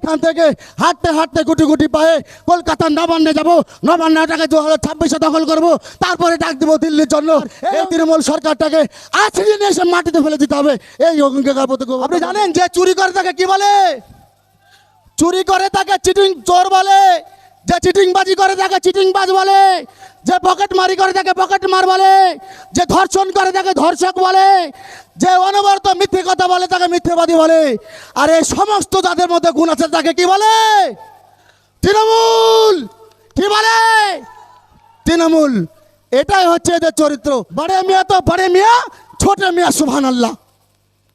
এখান থেকে হাঁটতে হাঁটতে গুটি গুটি পায়ে কলকাতার নবান্নে যাব, নবান্নটাকে 2026-এ দখল করব, তারপরে ডাক দেবো দিল্লির জন্য। এই তৃণমূল সরকারটাকে আছড়িয়ে নিয়ে এসে মাটিতে ফেলে দিতে হবে। এই অঙ্গীকার। আপনি জানেন যে চুরি করে তাকে কি বলে? চুরি করে তাকে চিটিং চোর বলে, যে চিটিংবাজি করে তাকে চিটিংবাজ বলে, যে পকেট মারি করে তাকে পকেট মার বলে, যে ধর্ষণ করে তাকে ধর্ষক বলে, যে অনবরত মিথ্যে কথা বলে তাকে মিথ্যেবাদী বলে। আর এই সমস্ত যাদের মধ্যে গুণ আছে তাকে কি বলে? তৃণমূল। কি বলে? তৃণমূল। এটাই হচ্ছে এদের চরিত্র। বড়ে মিয়া তো বড়ে মিয়া, ছোটে মিয়া সুবহানাল্লাহ।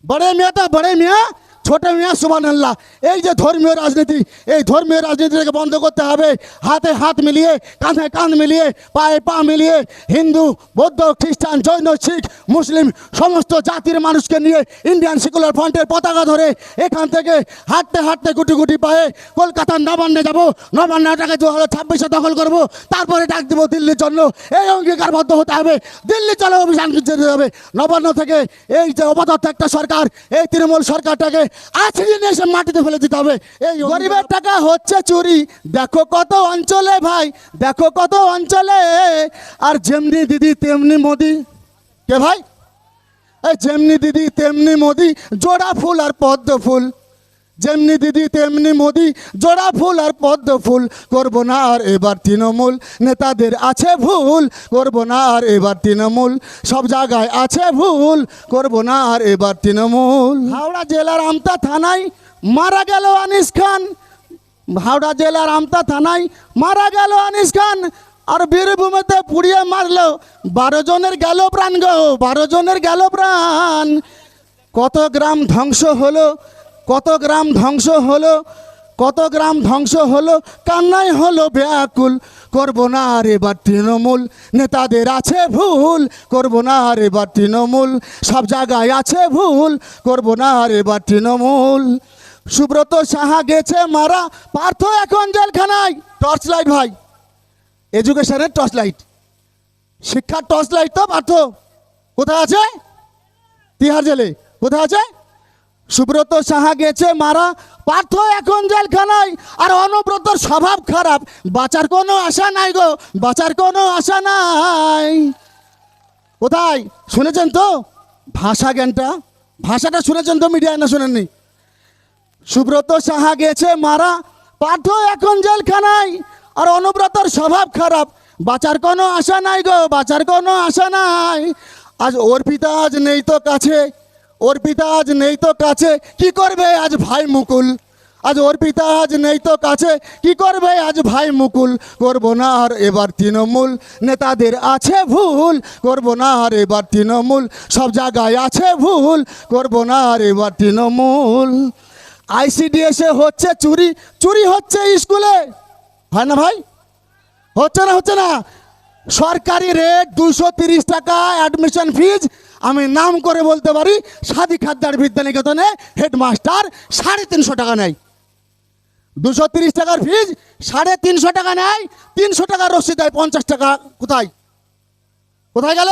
বড়ে মিয়া তো বড়ে মিয়া, ছোটে মিয়া সুবহানাল্লাহ। এই যে ধর্মীয় রাজনীতি, এই ধর্মীয় রাজনীতিটাকে বন্ধ করতে হবে। হাতে হাত মিলিয়ে, কাঁধে কাঁধ মিলিয়ে, পায়ে পা মিলিয়ে হিন্দু, বৌদ্ধ, খ্রিস্টান, জৈন, শিখ, মুসলিম সমস্ত জাতির মানুষকে নিয়ে ইন্ডিয়ান সেকুলার ফ্রন্টের পতাকা ধরে এখান থেকে হাঁটতে হাঁটতে গুটি গুটি পায়ে কলকাতার নবান্নে যাব, নবান্নটাকে 2026-এ দখল করব, তারপরে ডাক দেবো দিল্লির জন্য। এই অঙ্গীকারবদ্ধ হতে হবে। দিল্লি চলো অভিযান যেতে হবে। নবান্ন থেকে এই যে অপদার্থ একটা সরকার, এই তৃণমূল সরকারটাকে আছড়িয়ে নিয়ে এসে মাটিতে ফেলে দিতে হবে। এই গরিবের টাকা হচ্ছে চুরি, দেখো কত অঞ্চলে ভাই, দেখো কত অঞ্চলে। আর যেমনি দিদি তেমনি মোদি। কে ভাই? এই যেমনি দিদি তেমনি মোদি, জোড়া ফুল আর পদ্ম ফুল। যেমনি দিদি তেমনি মোদি, জোড়া ফুল আর পদ্ম ফুল। করব না আর এবার তৃণমূল, নেতাদের আছে ভুল। করব না আর এবার তৃণমূল, সব জায়গায় আছে ভুল। করব না আর এবার তৃণমূল। হাওড়া জেলার আমতা থানায় মারা গেল আনিস খান। হাওড়া জেলার আমতা থানায় মারা গেল আনিস খান। আর বীরভূমেতে পুড়িয়ে মারলো 12 জনের গেল প্রাণ গো, 12 জনের গেল প্রাণ। কত গ্রাম ধ্বংস হলো, কত গ্রাম ধ্বংস হলো, কত গ্রাম ধ্বংস হলো, কান্নায় হলো ব্যাকুল। করব না আর এবার তৃণমূল, নেতাদের আছে ভুল। করব না আর এবার তৃণমূল, সব জায়গায় আছে ভুল। করব না আর এবার তৃণমূল। সুব্রত সাহা গেছে মারা, পার্থ এখন জেলখানায়। টর্চ লাইট ভাই, এডুকেশনের টর্চ লাইট, শিক্ষার টর্চ লাইট তো পার্থ। কোথায় আছে? তিহার জেলে। কোথায় আছে? সুব্রত সাহা গেছে মারা, পার্থ এখন জেলখানায়। আর অনুব্রতর স্বভাব খারাপ, বাঁচার কোনো আশা নাই গো, বাঁচার কোনো আশা নাই। কোথায় শুনেছেন তো ভাষা জ্ঞানটা? ভাষাটা শুনেছেন তো মিডিয়ায়, না শুনেননি? সুব্রত সাহা গেছে মারা, পার্থ এখন জেলখানায়। আর অনুব্রতর স্বভাব খারাপ, বাঁচার কোনো আশা নাই গো, বাঁচার কোনো আশা নাই। আজ অর্পিতা আজ নেই তো কাছে, অর্পিতা আজ নেই তো কাছে, কি করবে আজ ভাই মুকুল? আজ অর্পিতা আজ নেই তো কাছে, কি করবে আজ ভাই মুকুল? করব না আর এবার তৃণমূল, নেতাদের আছে ভুল। করব না আর এবার তৃণমূল, সব জায়গায় আছে ভুল। করব না আর এবার তৃণমূল। আইসিডিএসে হচ্ছে চুরি, চুরি হচ্ছে স্কুলে। হয় না ভাই? হচ্ছে না? হচ্ছে না? সরকারি রেট 230 টাকা অ্যাডমিশন ফিজ। আমি নাম করে বলতে পারি, সাদি খাদ্দার বিদ্যানিকেতনে হেডমাস্টার 350 টাকা নেয়। 230 টাকার ফিজ, 350 টাকা নেয়। 300 টাকার রসিদ দেয়, 50 টাকা কোথায়? কোথায় গেল?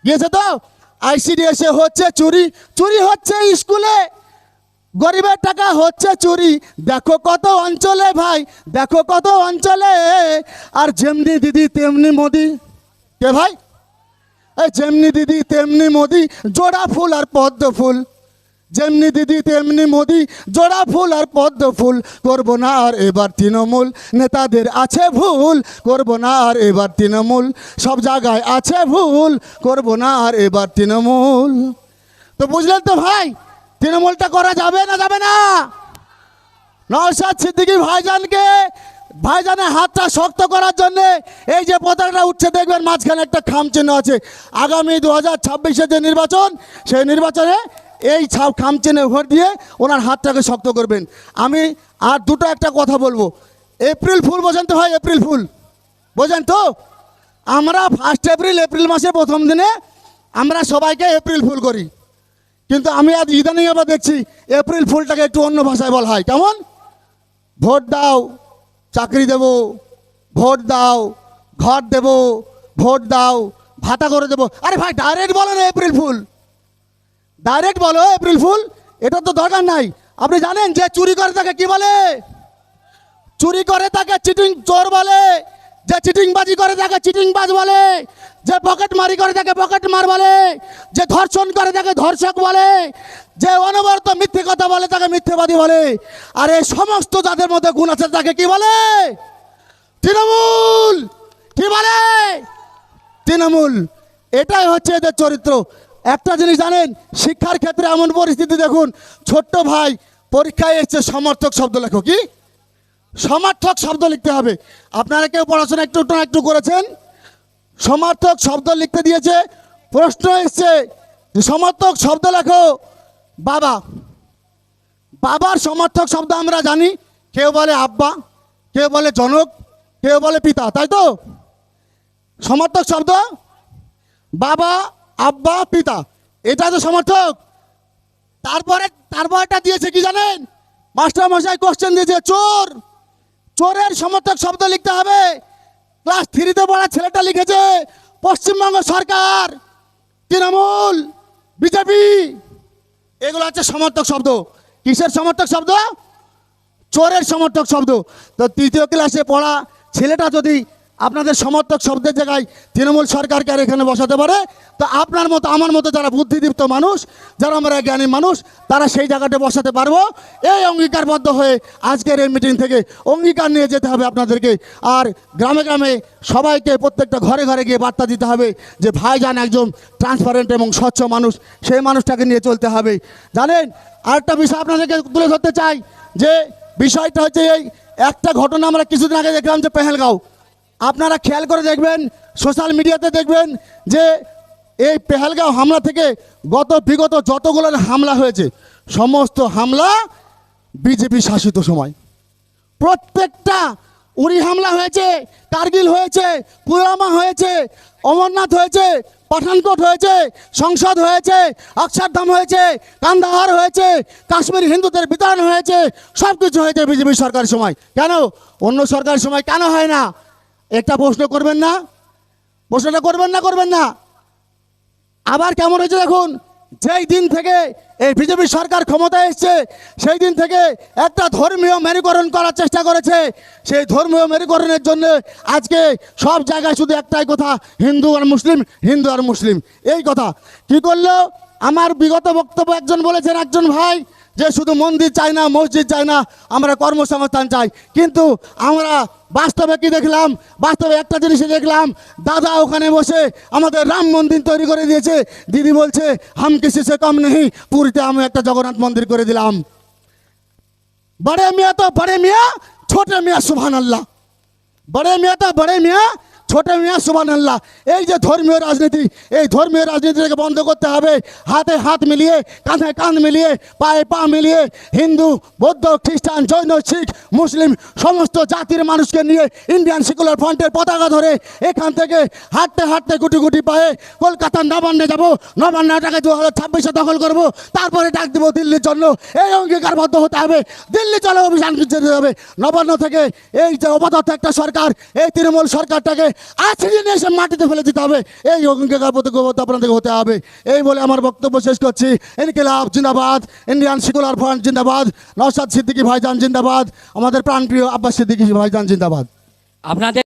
গিয়েছে তো। আইসিডিএসে হচ্ছে চুরি, চুরি হচ্ছে স্কুলে। গরিবের টাকা হচ্ছে চুরি, দেখো কত অঞ্চলে ভাই, দেখো কত অঞ্চলে। আর যেমনি দিদি তেমনি মোদি। কে ভাই? এই যেমনি দিদি তেমনি মোদি, জোড়া ফুল আর পদ্ম ফুল। যেমনি দিদি তেমনি মোদি, জোড়া ফুল আর পদ্ম ফুল। করব না আর এবার তৃণমূল, নেতাদের আছে ভুল। করব না আর এবার তৃণমূল, সব জায়গায় আছে ভুল। করব না আর এবার তৃণমূল। তো বুঝলেন তো ভাই, তৃণমূলটা করা যাবে না যাবে না? নওশাদ সিদ্দিকী ভাইজানকে, ভাইজানের হাতটা শক্ত করার জন্যে এই যে পতাকাটা উঠছে দেখবেন, মাঝখানে একটা খাম চিহ্ন আছে। আগামী 2026-এ যে নির্বাচন, সেই নির্বাচনে এই খাম চিহ্নে ভোট দিয়ে ওনার হাতটাকে শক্ত করবেন। আমি আর দুটো একটা কথা বলবো। এপ্রিল ফুল বোঝেন তো ভাই? এপ্রিল ফুল বোঝেন তো? আমরা 1 এপ্রিল, এপ্রিল মাসের প্রথম দিনে আমরা সবাইকে এপ্রিল ফুল করি। কিন্তু আমি আজ ইদানিং আবার দেখছি এপ্রিল ফুলটাকে একটু অন্য ভাষায় বলা হয়। কেমন? ভোট দাও, চাকরি দেব, ভোট দাও, ঘর দেব, ভোট দাও, ভাতা করে দেবো। আরে ভাই ডাইরেক্ট বলো না এপ্রিল ফুল, ডাইরেক্ট বলো এপ্রিল ফুল। এটা তো দরকার নাই। আপনি জানেন যে চুরি করে তাকে কি বলে? চুরি করে তাকে চিটিং চোর বলে, যে চিটিংবাজি করে তাকে চিটিংবাজ বলে, যে পকেট মারি করে তাকে পকেট মার বলে, যে ধর্ষণ করে তাকে ধর্ষক বলে, যে অনবরত মিথ্যে কথা বলে তাকে মিথ্যেবাদী বলে। আর এই সমস্ত যাদের মধ্যে গুণ আছে তাকে কি বলে? তৃণমূল। কি বলে? তৃণমূল। এটাই হচ্ছে এদের চরিত্র। একটা জিনিস জানেন, শিক্ষার ক্ষেত্রে এমন পরিস্থিতি দেখুন, ছোট্ট ভাই পরীক্ষায় এসছে সমর্থক শব্দ লেখো। কি সমর্থক শব্দ লিখতে হবে? আপনারা কেউ পড়াশোনা একটু একটু করেছেন? সমর্থক শব্দ লিখতে দিয়েছে, প্রশ্ন এসছে যে সমর্থক শব্দ লেখো। বাবা, বাবার সমর্থক শব্দ আমরা জানি, কেউ বলে আব্বা, কেউ বলে জনক, কেউ বলে পিতা, তাই তো? সমর্থক শব্দ বাবা, আব্বা, পিতা, এটা তো সমর্থক। তারপরটা দিয়েছে কি জানেন? মাস্টার মশাই কোশ্চেন দিয়েছে চোর। চোরের সমর্থক শব্দ লিখতে হবে। ক্লাস 3-তে পড়া ছেলেটা লিখেছে পশ্চিমবঙ্গ সরকার, তৃণমূল, বিজেপি, এগুলো হচ্ছে সমর্থক শব্দ। কিসের সমর্থক শব্দ? চোরের সমর্থক শব্দ। তো 3য় ক্লাসে পড়া ছেলেটা যদি আপনাদের সমর্থক শব্দের জায়গায় তৃণমূল সরকারকে আর এখানে বসাতে পারে, তো আপনার মতো আমার মতো যারা বুদ্ধিদীপ্ত মানুষ, যারা আমরা জ্ঞানী মানুষ, তারা সেই জায়গাটা বসাতে পারবো। এই অঙ্গীকারবদ্ধ হয়ে আজকের এই মিটিং থেকে অঙ্গীকার নিয়ে যেতে হবে আপনাদেরকে। আর গ্রামে গ্রামে সবাইকে, প্রত্যেকটা ঘরে ঘরে গিয়ে বার্তা দিতে হবে যে ভাইজান একজন ট্রান্সপারেন্ট এবং স্বচ্ছ মানুষ, সেই মানুষটাকে নিয়ে চলতে হবে। জানেন, আরেকটা বিষয় আপনাদেরকে তুলে ধরতে চাই, যে বিষয়টা হচ্ছে এই একটা ঘটনা আমরা কিছুদিন আগে দেখলাম, যে পেহেলগাঁও। আপনারা খেয়াল করে দেখবেন, সোশ্যাল মিডিয়াতে দেখবেন যে এই পেহেলগাঁও হামলা থেকে বিগত যতগুলো হামলা হয়েছে, সমস্ত হামলা বিজেপি শাসিত সময়। প্রত্যেকটা উড়ি হামলা হয়েছে, কার্গিল হয়েছে, পুলওয়ামা হয়েছে, অমরনাথ হয়েছে, পাঠানকোট হয়েছে, সংসদ হয়েছে, অক্ষরধাম হয়েছে, কান্দাহার হয়েছে, কাশ্মীর হিন্দুদের বিতরণ হয়েছে, সব কিছু হয়েছে বিজেপি সরকারের সময়। কেন অন্য সরকারের সময় কেন হয় না? একটা প্রশ্ন করবেন না? প্রশ্নটা করবেন না? আবার কেমন হয়েছে দেখুন, যেই দিন থেকে এই বিজেপি সরকার ক্ষমতায় এসছে, সেই দিন থেকে একটা ধর্মীয় মেরুকরণ করার চেষ্টা করেছে। সেই ধর্মীয় মেরুকরণের জন্য আজকে সব জায়গায় শুধু একটাই কথা, হিন্দু আর মুসলিম, হিন্দু আর মুসলিম, এই কথা। কি করলো? আমার বিগত বক্তব্য একজন বলেছেন, একজন ভাই, যে শুধু মন্দির চাই না, মসজিদ চাই না, আমরা কর্মসংস্থান চাই। কিন্তু আমরা বাস্তবে কি দেখলাম? বাস্তবে একটা জিনিসই দেখলাম, দাদা ওখানে বসে আমাদের রাম মন্দির তৈরি করে দিয়েছে। দিদি বলছে হাম কিসি সে কম নেই, পুরীতে আমি একটা জগন্নাথ মন্দির করে দিলাম। বড়ে মিয়া তো বড়ে মিয়া, ছোটে মিয়া সুবহান আল্লাহ। বড়ে মিয়া তো বড়ে মিয়া, ছোটে মিয়া সুবহান আল্লাহ। এই যে ধর্মীয় রাজনীতি, এই ধর্মীয় রাজনীতিটাকে বন্ধ করতে হবে। হাতে হাত মিলিয়ে, কাঁধে কাঁধ মিলিয়ে, পায়ে পা মিলিয়ে, হিন্দু, বৌদ্ধ, খ্রিস্টান, জৈন, শিখ, মুসলিম সমস্ত জাতির মানুষকে নিয়ে ইন্ডিয়ান সেকুলার ফ্রন্টের পতাকা ধরে এখান থেকে হাঁটতে হাঁটতে গুটি গুটি পায়ে কলকাতার নবান্নে যাব। নবান্নটাকে 2026-এ দখল করব, তারপরে ডাক দেবো দিল্লির জন্য। এই অঙ্গীকারবদ্ধ হতে হবে। দিল্লি চলো অভিযান যেতে হবে। নবান্ন থেকে এই যে অবাধ একটা সরকার, এই তৃণমূল সরকারটাকে আছড়িয়ে নিয়ে এসে মাটিতে ফেলে দিতে হবে। এই অঙ্গীকারবদ্ধ আপনাদেরকে হতে হবে। এই বলে আমার বক্তব্য শেষ করছি। ইনকিলাব জিন্দাবাদ, ইন্ডিয়ান সেকুলার ফ্রন্ট জিন্দাবাদ, নওশাদ সিদ্দিকী ভাইজান জিন্দাবাদ, আমাদের প্রাণপ্রিয় আব্বাস সিদ্দিকী ভাইজান জিন্দাবাদ। আপনাদের